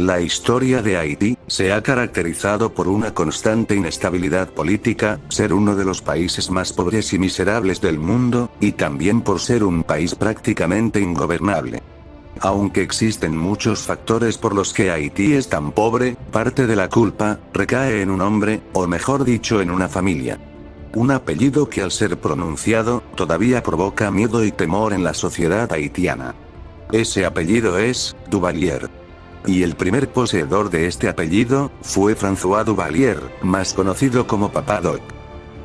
La historia de Haití se ha caracterizado por una constante inestabilidad política, ser uno de los países más pobres y miserables del mundo, y también por ser un país prácticamente ingobernable. Aunque existen muchos factores por los que Haití es tan pobre, parte de la culpa recae en un hombre, o mejor dicho en una familia. Un apellido que al ser pronunciado, todavía provoca miedo y temor en la sociedad haitiana. Ese apellido es Duvalier. Y el primer poseedor de este apellido fue François Duvalier, más conocido como Papa Doc.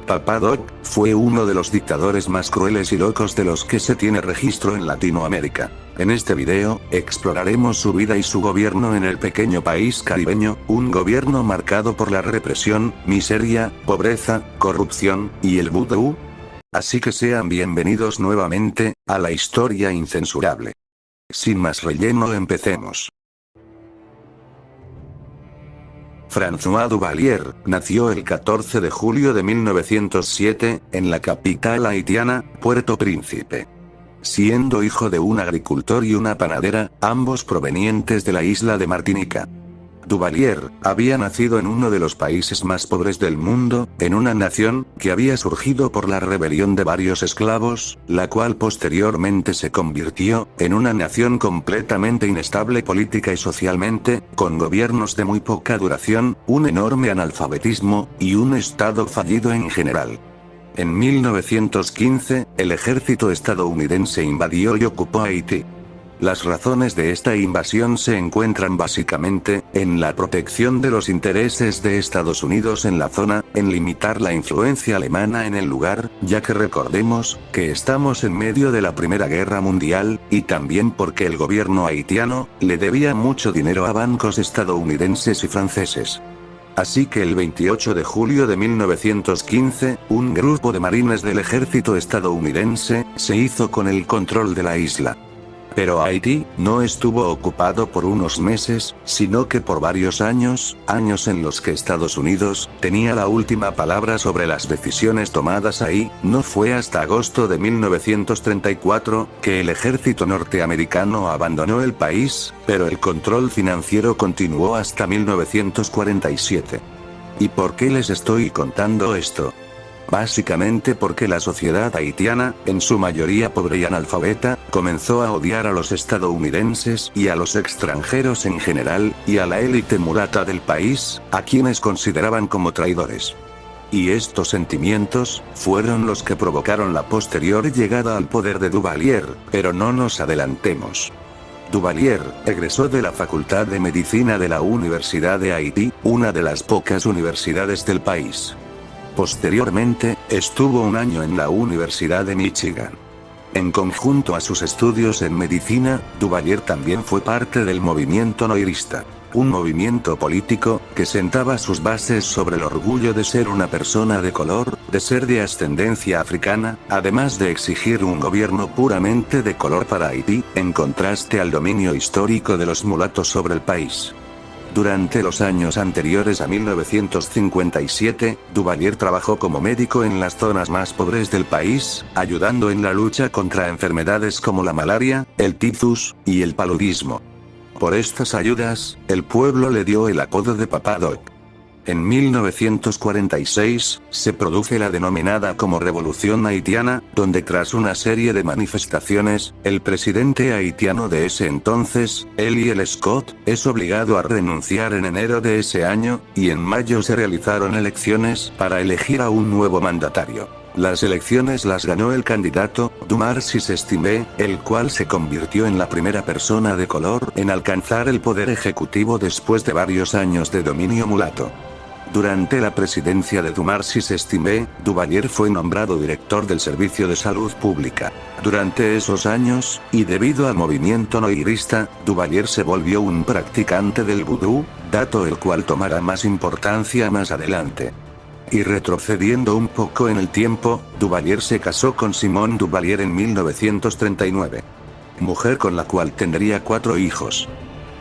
Papa Doc fue uno de los dictadores más crueles y locos de los que se tiene registro en Latinoamérica. En este video, exploraremos su vida y su gobierno en el pequeño país caribeño, un gobierno marcado por la represión, miseria, pobreza, corrupción, y el vudú. Así que sean bienvenidos nuevamente a la historia incensurable. Sin más relleno, empecemos. François Duvalier nació el 14 de julio de 1907, en la capital haitiana, Puerto Príncipe. Siendo hijo de un agricultor y una panadera, ambos provenientes de la isla de Martinica. Duvalier había nacido en uno de los países más pobres del mundo, en una nación que había surgido por la rebelión de varios esclavos, la cual posteriormente se convirtió en una nación completamente inestable política y socialmente, con gobiernos de muy poca duración, un enorme analfabetismo, y un estado fallido en general. En 1915, el ejército estadounidense invadió y ocupó Haití. Las razones de esta invasión se encuentran básicamente en la protección de los intereses de Estados Unidos en la zona, en limitar la influencia alemana en el lugar, ya que recordemos que estamos en medio de la Primera Guerra Mundial, y también porque el gobierno haitiano le debía mucho dinero a bancos estadounidenses y franceses. Así que el 28 de julio de 1915, un grupo de marines del ejército estadounidense se hizo con el control de la isla. Pero Haití no estuvo ocupado por unos meses, sino que por varios años en los que Estados Unidos tenía la última palabra sobre las decisiones tomadas ahí. No fue hasta agosto de 1934 que el ejército norteamericano abandonó el país, pero el control financiero continuó hasta 1947. ¿Y por qué les estoy contando esto? Básicamente porque la sociedad haitiana, en su mayoría pobre y analfabeta, comenzó a odiar a los estadounidenses y a los extranjeros en general, y a la élite mulata del país, a quienes consideraban como traidores. Y estos sentimientos fueron los que provocaron la posterior llegada al poder de Duvalier, pero no nos adelantemos. Duvalier egresó de la Facultad de Medicina de la Universidad de Haití, una de las pocas universidades del país. Posteriormente, estuvo un año en la Universidad de Michigan. En conjunto a sus estudios en medicina, Duvalier también fue parte del movimiento noirista, un movimiento político que sentaba sus bases sobre el orgullo de ser una persona de color, de ser de ascendencia africana, además de exigir un gobierno puramente de color para Haití, en contraste al dominio histórico de los mulatos sobre el país. Durante los años anteriores a 1957, Duvalier trabajó como médico en las zonas más pobres del país, ayudando en la lucha contra enfermedades como la malaria, el tifus, y el paludismo. Por estas ayudas, el pueblo le dio el apodo de Papa Doc. En 1946, se produce la denominada como Revolución Haitiana, donde tras una serie de manifestaciones, el presidente haitiano de ese entonces, Eliel Scott, es obligado a renunciar en enero de ese año, y en mayo se realizaron elecciones para elegir a un nuevo mandatario. Las elecciones las ganó el candidato, Dumarcis Estimé, el cual se convirtió en la primera persona de color en alcanzar el poder ejecutivo después de varios años de dominio mulato. Durante la presidencia de Dumarcis Estimé, Duvalier fue nombrado director del Servicio de Salud Pública. Durante esos años, y debido al movimiento noirista, Duvalier se volvió un practicante del vudú, dato el cual tomará más importancia más adelante. Y retrocediendo un poco en el tiempo, Duvalier se casó con Simone Duvalier en 1939. Mujer con la cual tendría 4 hijos.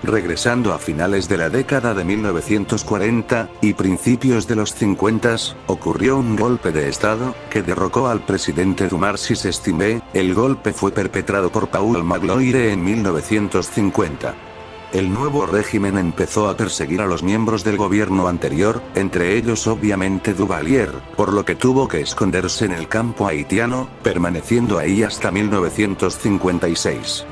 Regresando a finales de la década de 1940, y principios de los 50, ocurrió un golpe de estado, que derrocó al presidente Dumarcis Estimé. El golpe fue perpetrado por Paul Magloire en 1950. El nuevo régimen empezó a perseguir a los miembros del gobierno anterior, entre ellos obviamente Duvalier, por lo que tuvo que esconderse en el campo haitiano, permaneciendo ahí hasta 1956.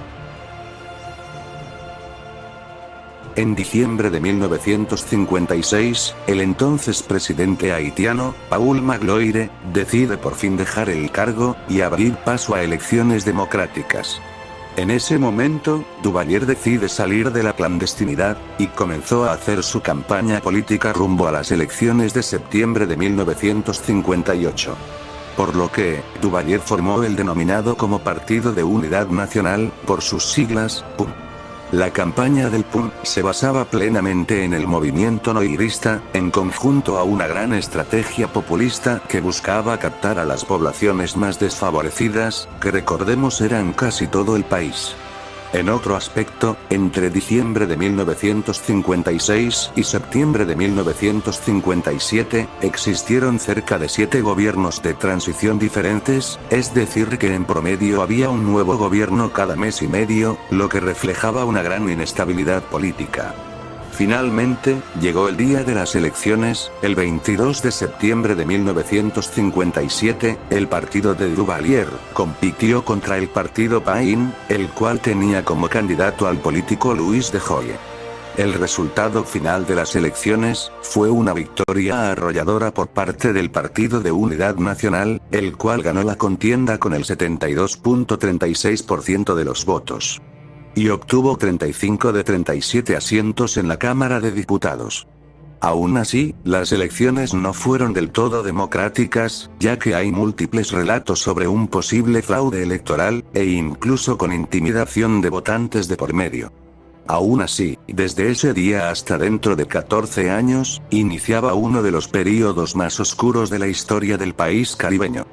En diciembre de 1956, el entonces presidente haitiano, Paul Magloire, decide por fin dejar el cargo, y abrir paso a elecciones democráticas. En ese momento, Duvalier decide salir de la clandestinidad, y comenzó a hacer su campaña política rumbo a las elecciones de septiembre de 1958. Por lo que, Duvalier formó el denominado como Partido de Unidad Nacional, por sus siglas, PUN. La campaña del PUN se basaba plenamente en el movimiento noirista, en conjunto a una gran estrategia populista que buscaba captar a las poblaciones más desfavorecidas, que recordemos eran casi todo el país. En otro aspecto, entre diciembre de 1956 y septiembre de 1957, existieron cerca de 7 gobiernos de transición diferentes, es decir que en promedio había un nuevo gobierno cada mes y medio, lo que reflejaba una gran inestabilidad política. Finalmente, llegó el día de las elecciones, el 22 de septiembre de 1957, el partido de Duvalier compitió contra el partido PAIN, el cual tenía como candidato al político Louis de Joye. El resultado final de las elecciones fue una victoria arrolladora por parte del Partido de Unidad Nacional, el cual ganó la contienda con el 72.36% de los votos. Y obtuvo 35 de 37 asientos en la Cámara de Diputados. Aún así, las elecciones no fueron del todo democráticas, ya que hay múltiples relatos sobre un posible fraude electoral, e incluso con intimidación de votantes de por medio. Aún así, desde ese día hasta dentro de 14 años, iniciaba uno de los períodos más oscuros de la historia del país caribeño.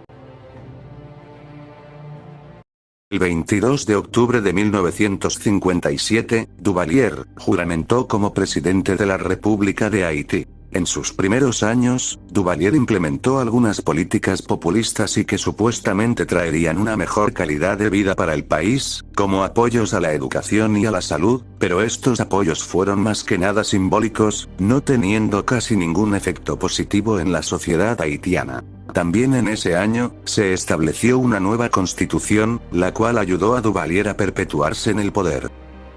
El 22 de octubre de 1957, Duvalier juramentó como presidente de la República de Haití. En sus primeros años, Duvalier implementó algunas políticas populistas y que supuestamente traerían una mejor calidad de vida para el país, como apoyos a la educación y a la salud, pero estos apoyos fueron más que nada simbólicos, no teniendo casi ningún efecto positivo en la sociedad haitiana. También en ese año, se estableció una nueva constitución, la cual ayudó a Duvalier a perpetuarse en el poder.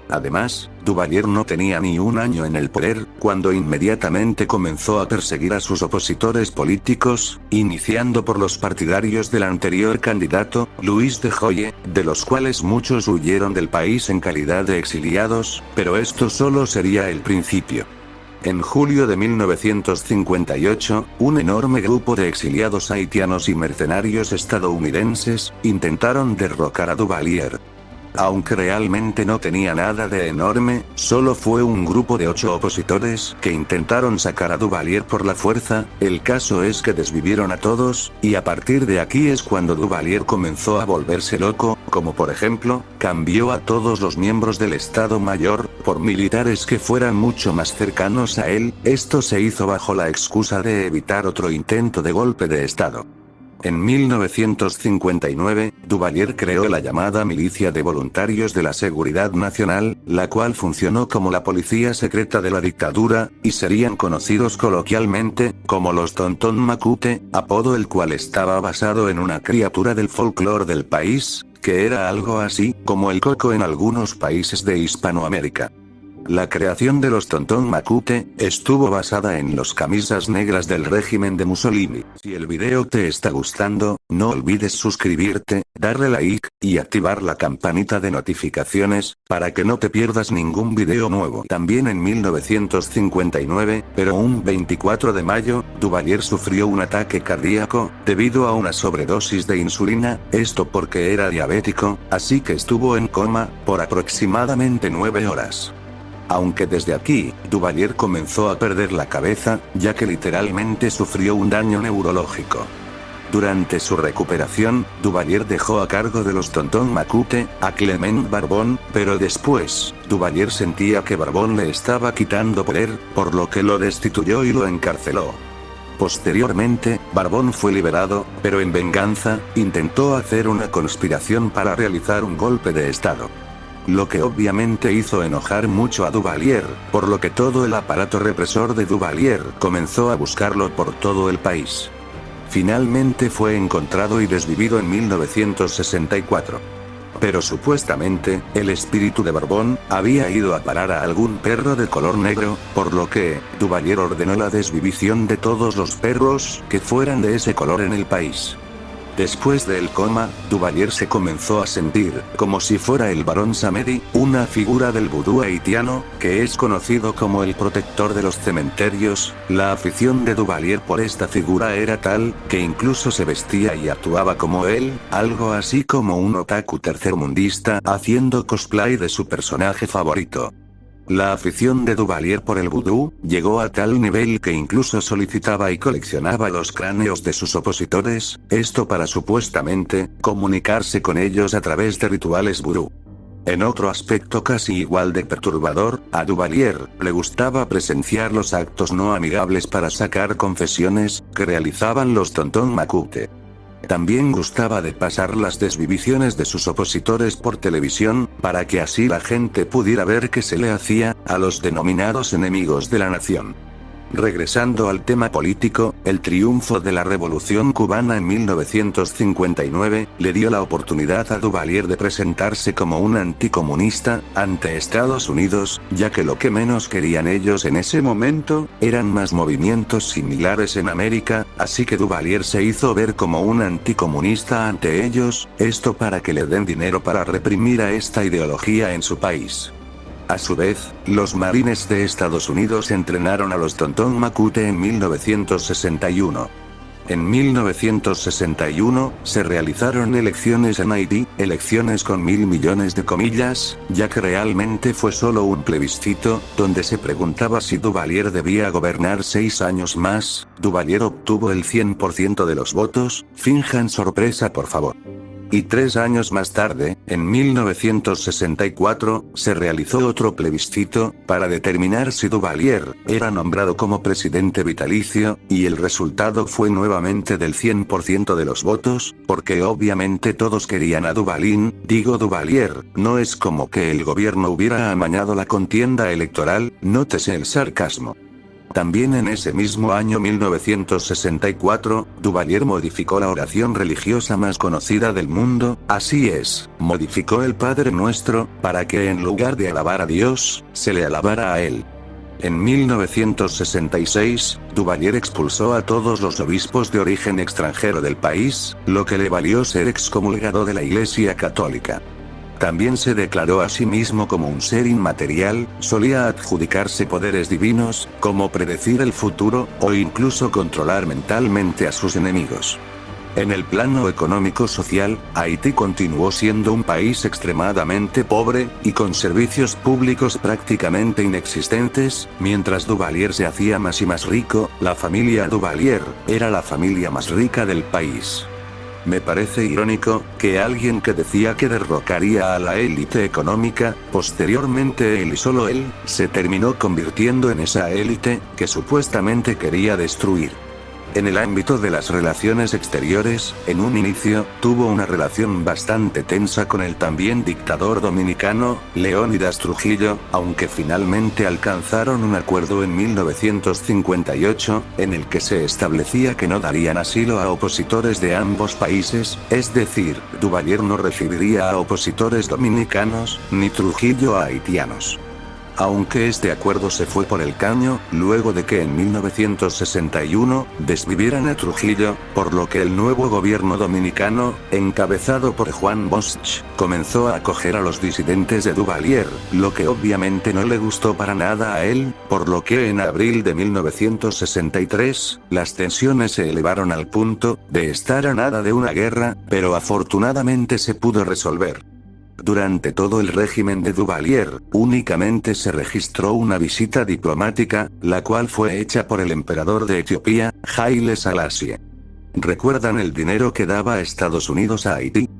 Además, Duvalier no tenía ni un año en el poder, cuando inmediatamente comenzó a perseguir a sus opositores políticos, iniciando por los partidarios del anterior candidato, Louis de Joye, de los cuales muchos huyeron del país en calidad de exiliados, pero esto solo sería el principio. En julio de 1958, un enorme grupo de exiliados haitianos y mercenarios estadounidenses intentaron derrocar a Duvalier. Aunque realmente no tenía nada de enorme, solo fue un grupo de 8 opositores que intentaron sacar a Duvalier por la fuerza. El caso es que desvivieron a todos, y a partir de aquí es cuando Duvalier comenzó a volverse loco, como por ejemplo, cambió a todos los miembros del Estado Mayor por militares que fueran mucho más cercanos a él. Esto se hizo bajo la excusa de evitar otro intento de golpe de Estado. En 1959, Duvalier creó la llamada Milicia de Voluntarios de la Seguridad Nacional, la cual funcionó como la policía secreta de la dictadura, y serían conocidos coloquialmente como los Tontón Macute, apodo el cual estaba basado en una criatura del folclore del país, que era algo así como el coco en algunos países de Hispanoamérica. La creación de los Tontón Macute estuvo basada en los camisas negras del régimen de Mussolini. Si el video te está gustando, no olvides suscribirte, darle like, y activar la campanita de notificaciones, para que no te pierdas ningún video nuevo. También en 1959, pero un 24 de mayo, Duvalier sufrió un ataque cardíaco, debido a una sobredosis de insulina, esto porque era diabético, así que estuvo en coma, por aproximadamente 9 horas. Aunque desde aquí, Duvalier comenzó a perder la cabeza, ya que literalmente sufrió un daño neurológico. Durante su recuperación, Duvalier dejó a cargo de los Tontón Macute a Clement Barbón, pero después, Duvalier sentía que Barbón le estaba quitando poder, por lo que lo destituyó y lo encarceló. Posteriormente, Barbón fue liberado, pero en venganza, intentó hacer una conspiración para realizar un golpe de Estado. lo que obviamente hizo enojar mucho a Duvalier, por lo que todo el aparato represor de Duvalier comenzó a buscarlo por todo el país. Finalmente fue encontrado y desvivido en 1964. Pero supuestamente, el espíritu de Borbón había ido a parar a algún perro de color negro, por lo que Duvalier ordenó la desvivición de todos los perros que fueran de ese color en el país. Después del coma, Duvalier se comenzó a sentir como si fuera el barón Samedi, una figura del vudú haitiano, que es conocido como el protector de los cementerios. La afición de Duvalier por esta figura era tal, que incluso se vestía y actuaba como él, algo así como un otaku tercermundista haciendo cosplay de su personaje favorito. La afición de Duvalier por el vudú llegó a tal nivel que incluso solicitaba y coleccionaba los cráneos de sus opositores, esto para supuestamente comunicarse con ellos a través de rituales vudú. En otro aspecto casi igual de perturbador, a Duvalier le gustaba presenciar los actos no amigables para sacar confesiones que realizaban los Tonton Macoute. También gustaba de pasar las desviviciones de sus opositores por televisión, para que así la gente pudiera ver qué se le hacía a los denominados enemigos de la nación. Regresando al tema político, el triunfo de la Revolución Cubana en 1959 le dio la oportunidad a Duvalier de presentarse como un anticomunista ante Estados Unidos, ya que lo que menos querían ellos en ese momento eran más movimientos similares en América, así que Duvalier se hizo ver como un anticomunista ante ellos, esto para que le den dinero para reprimir a esta ideología en su país. A su vez, los marines de Estados Unidos entrenaron a los Tonton Macoute en 1961. En 1961, se realizaron elecciones en Haití, elecciones con 1.000 millones de comillas, ya que realmente fue solo un plebiscito, donde se preguntaba si Duvalier debía gobernar 6 años más. Duvalier obtuvo el 100% de los votos, finjan sorpresa por favor. Y 3 años más tarde, en 1964, se realizó otro plebiscito, para determinar si Duvalier era nombrado como presidente vitalicio, y el resultado fue nuevamente del 100% de los votos, porque obviamente todos querían a Duvalier, no es como que el gobierno hubiera amañado la contienda electoral, nótese el sarcasmo. También en ese mismo año 1964, Duvalier modificó la oración religiosa más conocida del mundo, así es, modificó el Padre Nuestro, para que en lugar de alabar a Dios, se le alabara a él. En 1966, Duvalier expulsó a todos los obispos de origen extranjero del país, lo que le valió ser excomulgado de la Iglesia Católica. También se declaró a sí mismo como un ser inmaterial, solía adjudicarse poderes divinos, como predecir el futuro, o incluso controlar mentalmente a sus enemigos. En el plano económico-social, Haití continuó siendo un país extremadamente pobre, y con servicios públicos prácticamente inexistentes. Mientras Duvalier se hacía más y más rico, la familia Duvalier era la familia más rica del país. Me parece irónico, que alguien que decía que derrocaría a la élite económica, posteriormente él y solo él, se terminó convirtiendo en esa élite, que supuestamente quería destruir. En el ámbito de las relaciones exteriores, en un inicio, tuvo una relación bastante tensa con el también dictador dominicano, Leónidas Trujillo, aunque finalmente alcanzaron un acuerdo en 1958, en el que se establecía que no darían asilo a opositores de ambos países, es decir, Duvalier no recibiría a opositores dominicanos, ni Trujillo a haitianos. Aunque este acuerdo se fue por el caño, luego de que en 1961, desvivieran a Trujillo, por lo que el nuevo gobierno dominicano, encabezado por Juan Bosch, comenzó a acoger a los disidentes de Duvalier, lo que obviamente no le gustó para nada a él, por lo que en abril de 1963, las tensiones se elevaron al punto de estar a nada de una guerra, pero afortunadamente se pudo resolver. Durante todo el régimen de Duvalier, únicamente se registró una visita diplomática, la cual fue hecha por el emperador de Etiopía, Haile Selassie. ¿Recuerdan el dinero que daba Estados Unidos a Haití?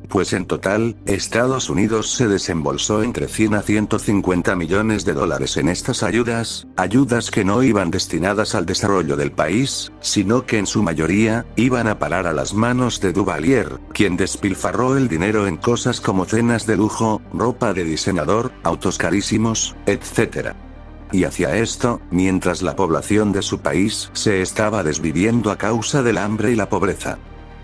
Pues en total, Estados Unidos se desembolsó entre 100 a 150 millones de dólares en estas ayudas que no iban destinadas al desarrollo del país, sino que en su mayoría, iban a parar a las manos de Duvalier, quien despilfarró el dinero en cosas como cenas de lujo, ropa de diseñador, autos carísimos, etc. Y hacia esto, mientras la población de su país se estaba desviviendo a causa del hambre y la pobreza.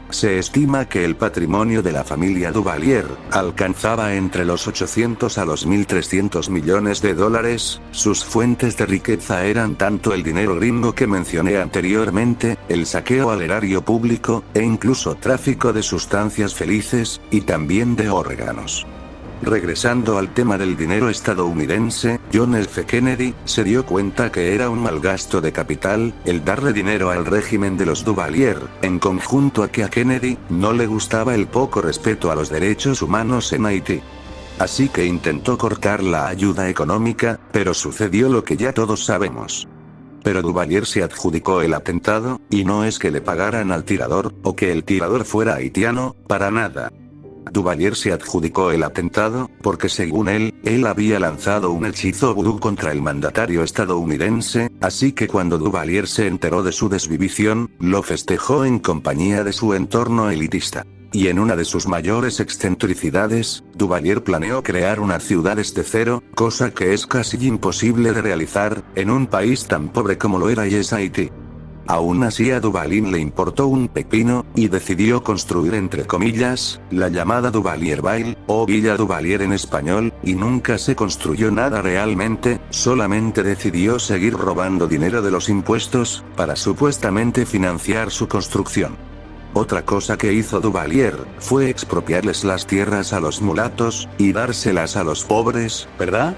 Se estima que el patrimonio de la familia Duvalier alcanzaba entre los 800 a los 1.300 millones de dólares. Sus fuentes de riqueza eran tanto el dinero gringo que mencioné anteriormente, el saqueo al erario público, e incluso tráfico de sustancias felices, y también de órganos. Regresando al tema del dinero estadounidense, John F. Kennedy se dio cuenta que era un mal gasto de capital el darle dinero al régimen de los Duvalier, en conjunto a que a Kennedy no le gustaba el poco respeto a los derechos humanos en Haití. Así que intentó cortar la ayuda económica, pero sucedió lo que ya todos sabemos. Pero Duvalier se adjudicó el atentado, y no es que le pagaran al tirador, o que el tirador fuera haitiano, para nada. Duvalier se adjudicó el atentado, porque según él había lanzado un hechizo vudú contra el mandatario estadounidense, así que cuando Duvalier se enteró de su desvivición, lo festejó en compañía de su entorno elitista. Y en una de sus mayores excentricidades, Duvalier planeó crear unas ciudades de cero, cosa que es casi imposible de realizar, en un país tan pobre como lo era y es Haití. Aún así a Duvalier le importó un pepino, y decidió construir entre comillas, la llamada Duvalierville, o Villa Duvalier en español, y nunca se construyó nada realmente, solamente decidió seguir robando dinero de los impuestos, para supuestamente financiar su construcción. Otra cosa que hizo Duvalier, fue expropiarles las tierras a los mulatos, y dárselas a los pobres, ¿verdad?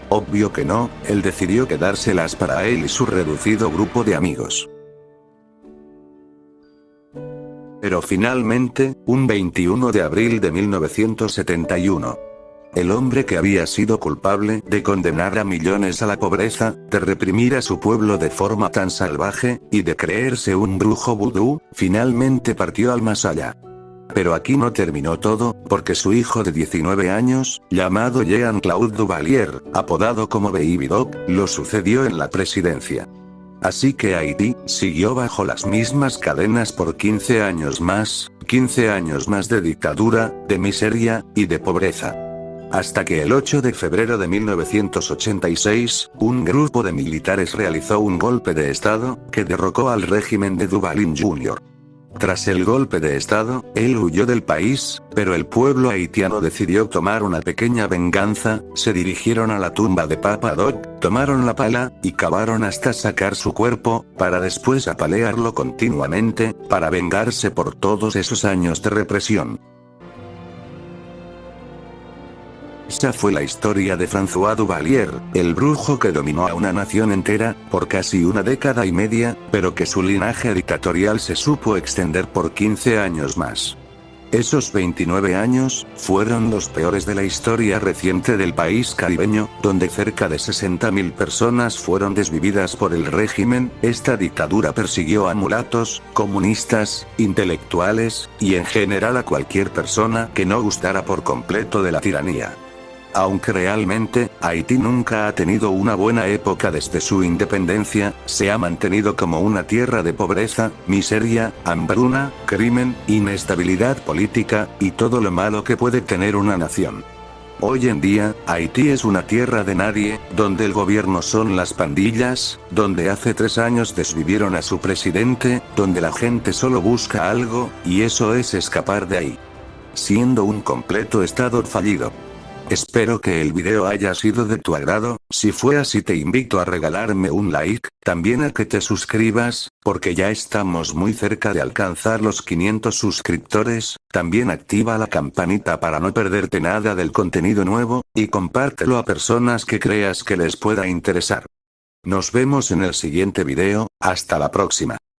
Obvio que no, él decidió quedárselas para él y su reducido grupo de amigos. Pero finalmente, un 21 de abril de 1971, el hombre que había sido culpable de condenar a millones a la pobreza, de reprimir a su pueblo de forma tan salvaje, y de creerse un brujo vudú, finalmente partió al más allá. Pero aquí no terminó todo, porque su hijo de 19 años, llamado Jean-Claude Duvalier, apodado como Baby Doc, lo sucedió en la presidencia. Así que Haití siguió bajo las mismas cadenas por 15 años más de dictadura, de miseria, y de pobreza. Hasta que el 8 de febrero de 1986, un grupo de militares realizó un golpe de estado, que derrocó al régimen de Duvalier Jr. Tras el golpe de estado, él huyó del país, pero el pueblo haitiano decidió tomar una pequeña venganza, se dirigieron a la tumba de Papa Doc, tomaron la pala, y cavaron hasta sacar su cuerpo, para después apalearlo continuamente, para vengarse por todos esos años de represión. Esa fue la historia de François Duvalier, el brujo que dominó a una nación entera, por casi una década y media, pero que su linaje dictatorial se supo extender por 15 años más. Esos 29 años, fueron los peores de la historia reciente del país caribeño, donde cerca de 60.000 personas fueron desvividas por el régimen. Esta dictadura persiguió a mulatos, comunistas, intelectuales, y en general a cualquier persona que no gustara por completo de la tiranía. Aunque realmente, Haití nunca ha tenido una buena época desde su independencia, se ha mantenido como una tierra de pobreza, miseria, hambruna, crimen, inestabilidad política, y todo lo malo que puede tener una nación. Hoy en día, Haití es una tierra de nadie, donde el gobierno son las pandillas, donde hace 3 años desvivieron a su presidente, donde la gente solo busca algo, y eso es escapar de ahí. Siendo un completo estado fallido. Espero que el video haya sido de tu agrado. Si fue así te invito a regalarme un like, también a que te suscribas, porque ya estamos muy cerca de alcanzar los 500 suscriptores, también activa la campanita para no perderte nada del contenido nuevo, y compártelo a personas que creas que les pueda interesar. Nos vemos en el siguiente video, hasta la próxima.